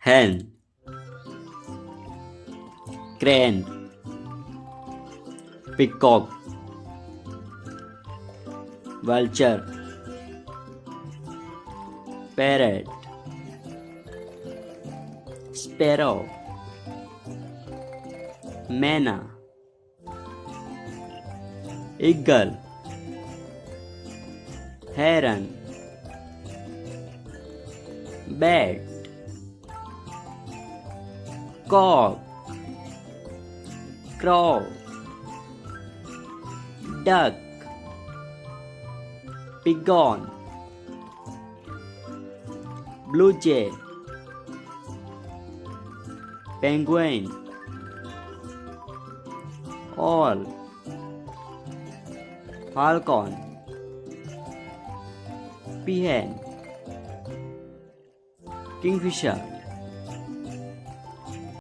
hen, crane, peacock, vulture, parrot, sparrow, manna, eagle, heron, bat, cock, crow, duck, pigeon, blue jay, penguin, owl, falcon, peahen, kingfisher,